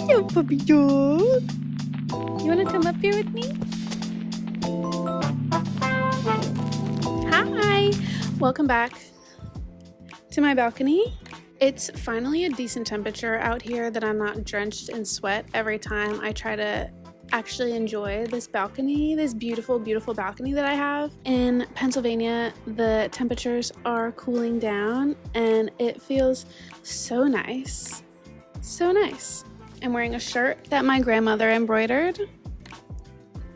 Hello, puppy dog. You want to come up here with me? Hi. Welcome back to my balcony. It's finally a decent temperature out here that I'm not drenched in sweat every time I try to actually enjoy this balcony, this beautiful, beautiful balcony that I have. In Pennsylvania, the temperatures are cooling down and it feels so nice. So nice. I'm wearing a shirt that my grandmother embroidered,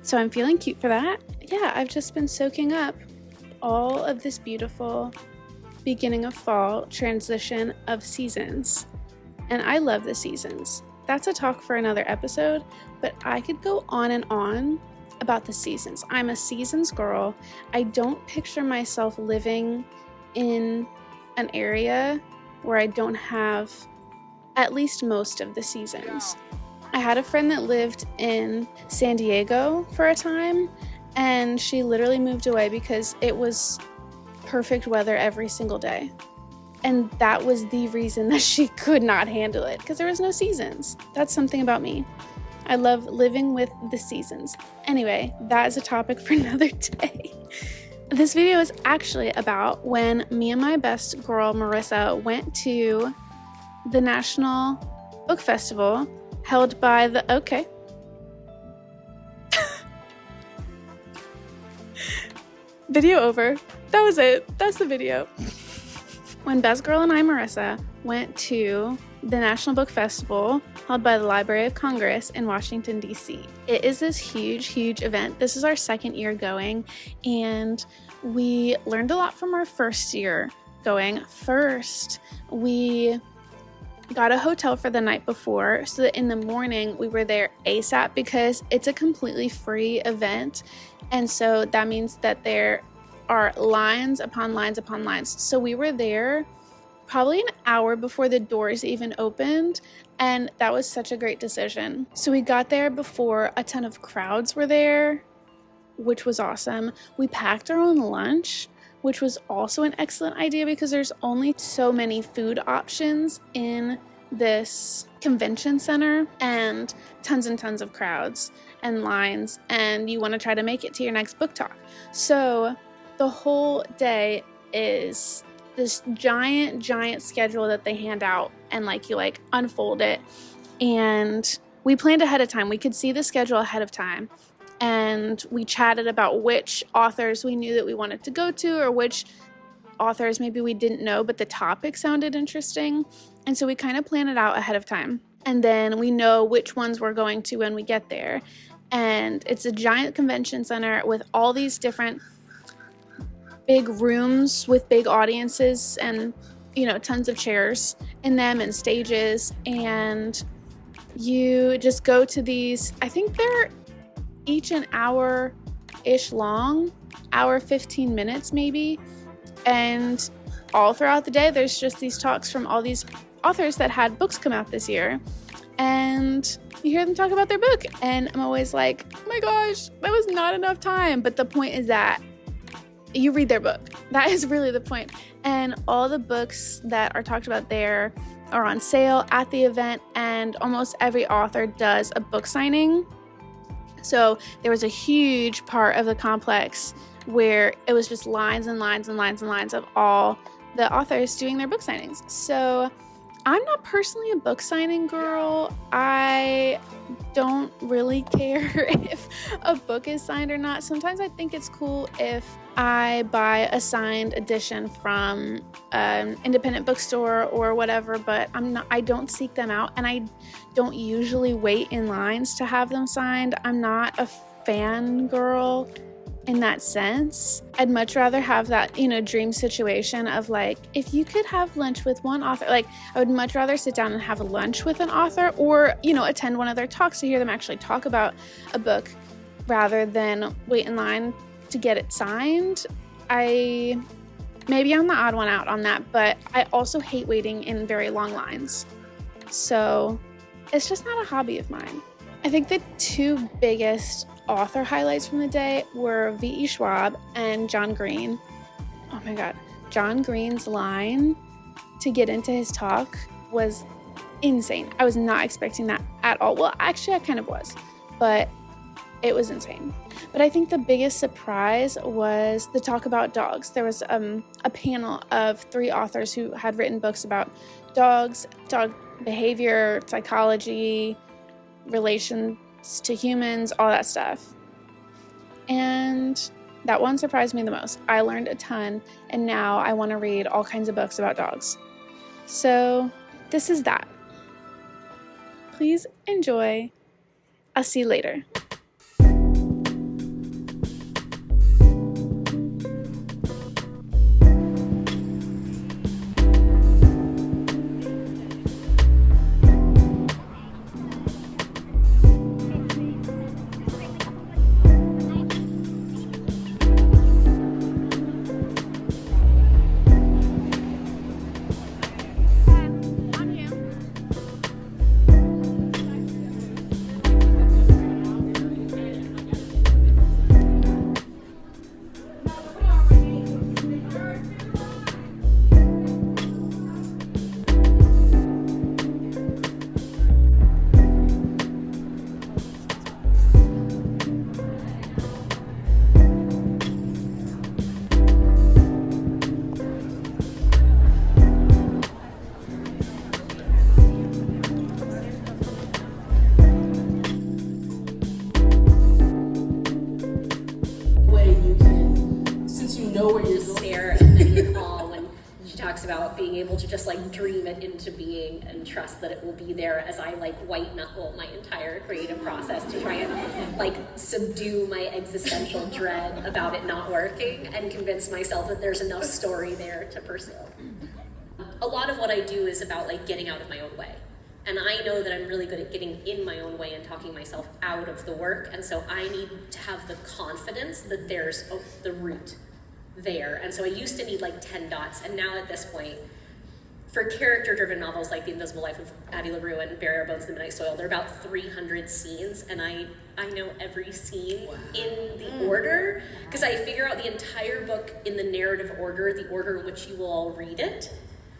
so I'm feeling cute for that. Yeah, I've just been soaking up all of this beautiful beginning of fall transition of seasons, and I love the seasons. That's a talk for another episode, but I could go on and on about the seasons. I'm a seasons girl. I don't picture myself living in an area where I don't have at least most of the seasons. I had a friend that lived in San Diego for a time, and she literally moved away because it was perfect weather every single day. And that was the reason that she could not handle it, because there was no seasons. That's something about me. I love living with the seasons. Anyway, that is a topic for another day. This video is actually about when me and my best girl, Marissa, went to the National Book Festival held by the... Okay. Video over. That was it. That's the video. When Best Girl and I, Marissa, went to the National Book Festival held by the Library of Congress in Washington, D.C. It is this huge, huge event. This is our second year going, and we learned a lot from our first year going. First, we got a hotel for the night before so that in the morning we were there ASAP, because it's a completely free event, and so that means that there are lines upon lines upon lines. So we were there probably an hour before the doors even opened, and that was such a great decision. So we got there before a ton of crowds were there, which was awesome. We packed our own lunch, which was also an excellent idea because there's only so many food options in this convention center, and tons of crowds and lines, and you want to try to make it to your next book talk. So the whole day is this giant schedule that they hand out, and you unfold it, and we planned ahead of time. We could see the schedule ahead of time, and we chatted about which authors we knew that we wanted to go to, or which authors maybe we didn't know but the topic sounded interesting. And so we kind of plan it out ahead of time, and then we know which ones we're going to when we get there. And it's a giant convention center with all these different big rooms with big audiences, and tons of chairs in them and stages, and you just go to these. I think they're each an hour-ish long, hour 15 minutes maybe, and all throughout the day there's just these talks from all these authors that had books come out this year, and you hear them talk about their book, and I'm always like, oh my gosh, that was not enough time. But the point is that you read their book. That is really the point. And all the books that are talked about there are on sale at the event, and almost every author does a book signing. So there was a huge part of the complex where it was just lines and lines and lines and lines of all the authors doing their book signings. So I'm not personally a book signing girl. I don't really care if a book is signed or not. Sometimes I think it's cool if I buy a signed edition from an independent bookstore or whatever, but I don't seek them out, and I don't usually wait in lines to have them signed. I'm not a fan girl in that sense. I'd much rather have that, dream situation of if you could have lunch with one author, I would much rather sit down and have lunch with an author, or, attend one of their talks to hear them actually talk about a book, rather than wait in line to get it signed. Maybe I'm the odd one out on that, but I also hate waiting in very long lines. So it's just not a hobby of mine. I think the two biggest author highlights from the day were V.E. Schwab and John Green. Oh my God. John Green's line to get into his talk was insane. I was not expecting that at all. Well, actually, I kind of was, but it was insane. But I think the biggest surprise was the talk about dogs. There was a panel of 3 authors who had written books about dogs, dog behavior, psychology, relations to humans, all that stuff. And that one surprised me the most. I learned a ton, and now I want to read all kinds of books about dogs. So this is that. Please enjoy. I'll see you later. About being able to just like dream it into being and trust that it will be there as I like white knuckle my entire creative process to try and like subdue my existential dread about it not working and convince myself that there's enough story there to pursue. A lot of what I do is about like getting out of my own way. And I know that I'm really good at getting in my own way and talking myself out of the work. And so I need to have the confidence that there's the route there. And so I used to need like 10 dots, and now at this point, for character-driven novels like The Invisible Life of Addie LaRue and Burial Bones in the Midnight Soil, there are about 300 scenes, and I know every scene in the order, because I figure out the entire book in the narrative order, the order in which you will all read it,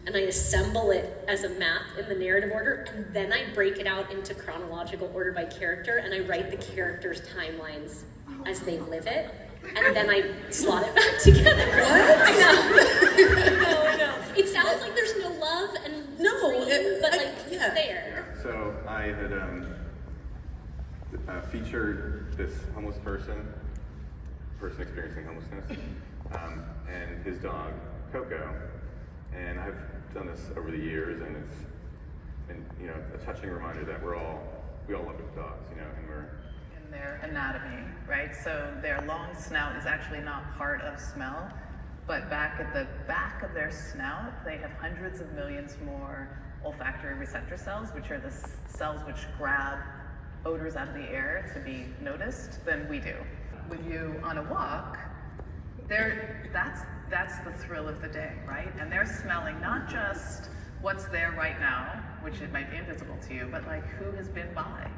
and I assemble it as a map in the narrative order, and then I break it out into chronological order by character, and I write the characters' timelines as they live it. And then I slot it back together. What? I know. It sounds like there's no love and it's there. So I had featured this homeless person experiencing homelessness, and his dog, Coco. And I've done this over the years, and it's been, a touching reminder that we all love dogs, and we're their anatomy, right? So their long snout is actually not part of smell, but back at the back of their snout, they have hundreds of millions more olfactory receptor cells, which are the cells which grab odors out of the air to be noticed than we do. With you on a walk, that's the thrill of the day, right? And they're smelling not just what's there right now, which it might be invisible to you, but like who has been by.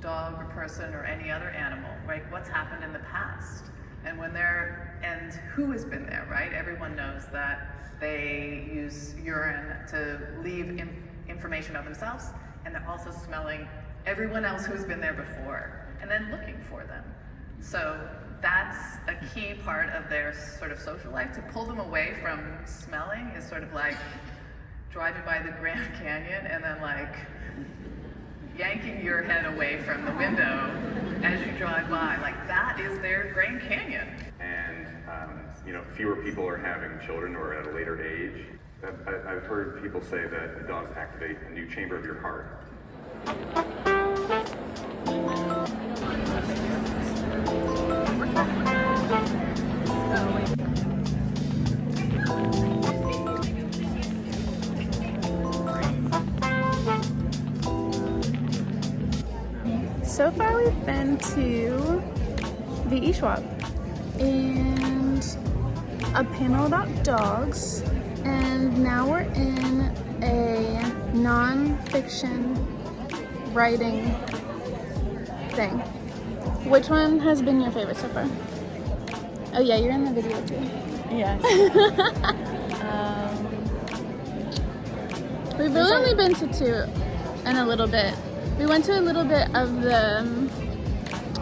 Dog or person or any other animal, right? What's happened in the past, and and who has been there, right? Everyone knows that they use urine to leave information about themselves, and they're also smelling everyone else who's been there before, and then looking for them. So that's a key part of their sort of social life. To pull them away from smelling is sort of like driving by the Grand Canyon and then like yanking your head away from the window as you drive by. Like that is their Grand Canyon. And fewer people are having children or at a later age. I've heard people say that dogs activate a new chamber of your heart. So far we've been to the eSwap and a panel about dogs, and now we're in a non-fiction writing thing. Which one has been your favorite so far? Oh yeah, you're in the video too. Yes. We've really only been to 2. and a little bit. We went to a little bit of the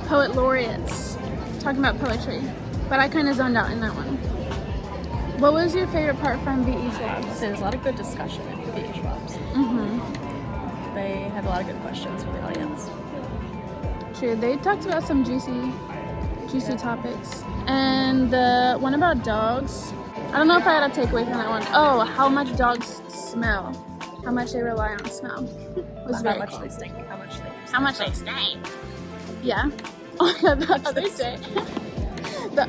poet laureates talking about poetry, but I kind of zoned out in that one. What was your favorite part from VE Schwab's? So there's a lot of good discussion in VE Schwab's. They had a lot of good questions for the audience. True, they talked about some juicy topics. And the one about dogs, I don't know if I had a takeaway from that one. Oh, how much dogs smell. How much they rely on smell. Was How very much cool. they stink. How much they stink. How much they stink. Yeah. Oh yeah, the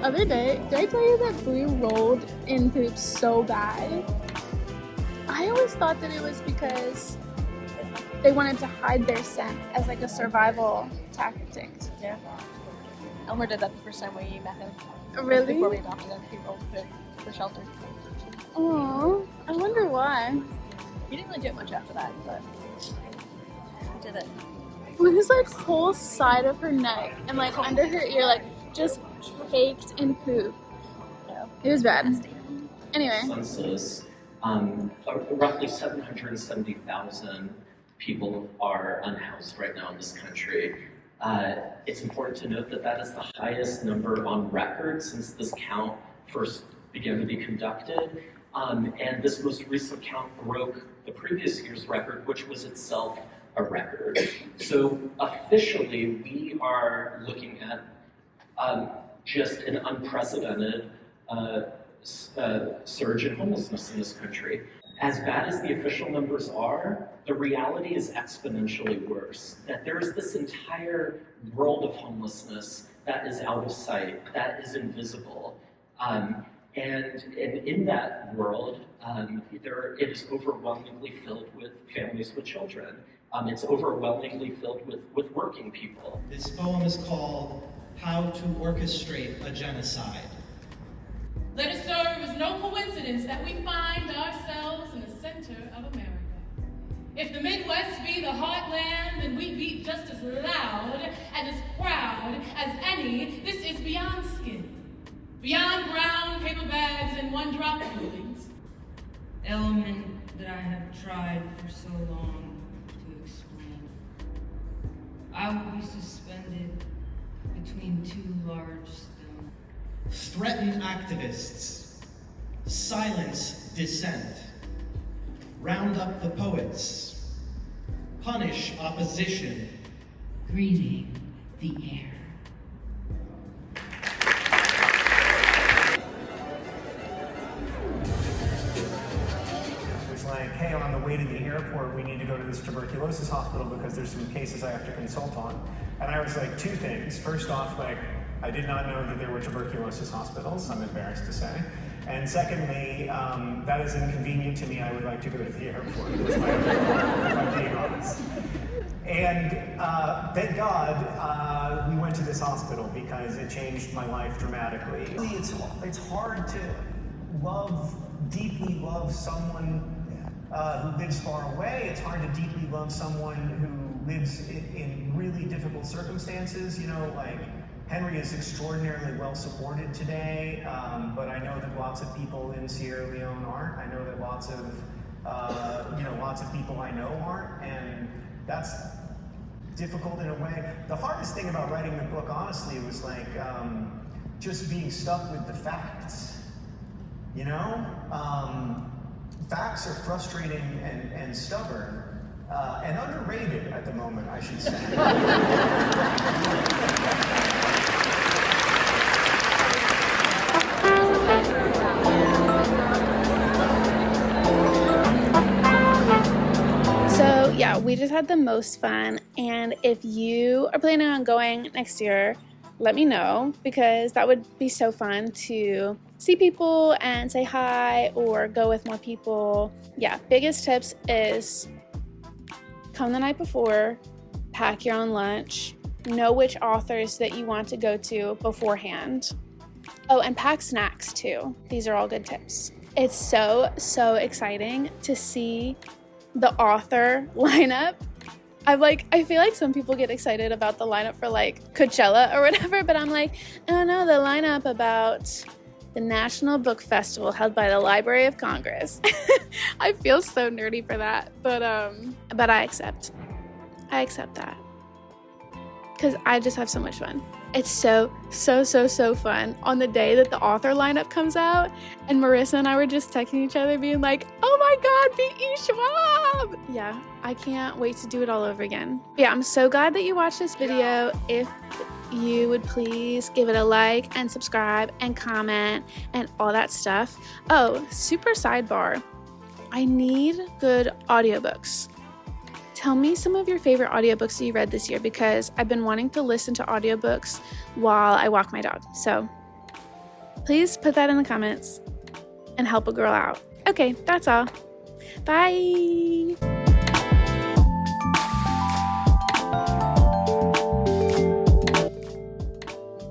other day, did I tell you that Blue rolled in poop so bad? I always thought that it was because they wanted to hide their scent as like a survival tactic. Yeah. Elmer did that the first time we met him. Really? Before we adopted him, he rolled the shelter. Oh, I wonder why. He didn't really do it much after that, but he did it. Blue's like whole side of her neck and like under her ear, like just caked in poop. Yeah. It was bad. Anyway. Census, roughly 770,000 people are unhoused right now in this country. It's important to note that that is the highest number on record since this count first began to be conducted. And this most recent count broke the previous year's record, which was itself a record. So officially, we are looking at just an unprecedented surge in homelessness in this country. As bad as the official numbers are, the reality is exponentially worse. That there is this entire world of homelessness that is out of sight, that is invisible. And in that world, it is overwhelmingly filled with families with children. It's overwhelmingly filled with working people. This poem is called How to Orchestrate a Genocide. Let it serve as no coincidence that we find ourselves in the center of America. If the Midwest be the heartland, then we beat just as loud and as proud as any. This is beyond skin, beyond brown paper bags and one-drop buildings. Element that I have tried for so long to explain. I will be suspended between two large stones. Threaten activists. Silence dissent. Round up the poets. Punish opposition. Breathing the air. It was like, hey, on the way to the airport, we need to go to this tuberculosis hospital because there's some cases I have to consult on. And I was like, two things. First off, like, I did not know that there were tuberculosis hospitals, I'm embarrassed to say. And secondly, that is inconvenient to me. I would like to go to the airport. That's my other goal, if I'm being honest. And thank God we went to this hospital because it changed my life dramatically. It's hard to deeply love someone who lives far away. It's hard to deeply love someone who lives in really difficult circumstances. You know, like Henry is extraordinarily well supported today, but I know that lots of people in Sierra Leone aren't. I know that lots of people I know aren't, and that's difficult in a way. The hardest thing about writing the book, honestly, was like just being stuck with the facts. You know, facts are frustrating and stubborn, and underrated at the moment, I should say. So yeah, we just had the most fun, and if you are planning on going next year, let me know, because that would be so fun to see people and say hi or go with more people. Yeah, biggest tips is come the night before, pack your own lunch, know which authors that you want to go to beforehand. Oh, and pack snacks too. These are all good tips. It's so exciting to see the author lineup. I feel like some people get excited about the lineup for like Coachella or whatever, but I'm like, I don't know, the lineup about the National Book Festival held by the Library of Congress. I feel so nerdy for that, but I accept. I accept that. Because I just have so much fun. It's so fun on the day that the author lineup comes out, and Marissa and I were just texting each other being like, oh my god, B.E. Schwab! Yeah, I can't wait to do it all over again. Yeah, I'm so glad that you watched this video. If you would please give it a like and subscribe and comment and all that stuff. Oh, super sidebar. I need good audiobooks. Tell me some of your favorite audiobooks that you read this year, because I've been wanting to listen to audiobooks while I walk my dog. So please put that in the comments and help a girl out. Okay, that's all. Bye.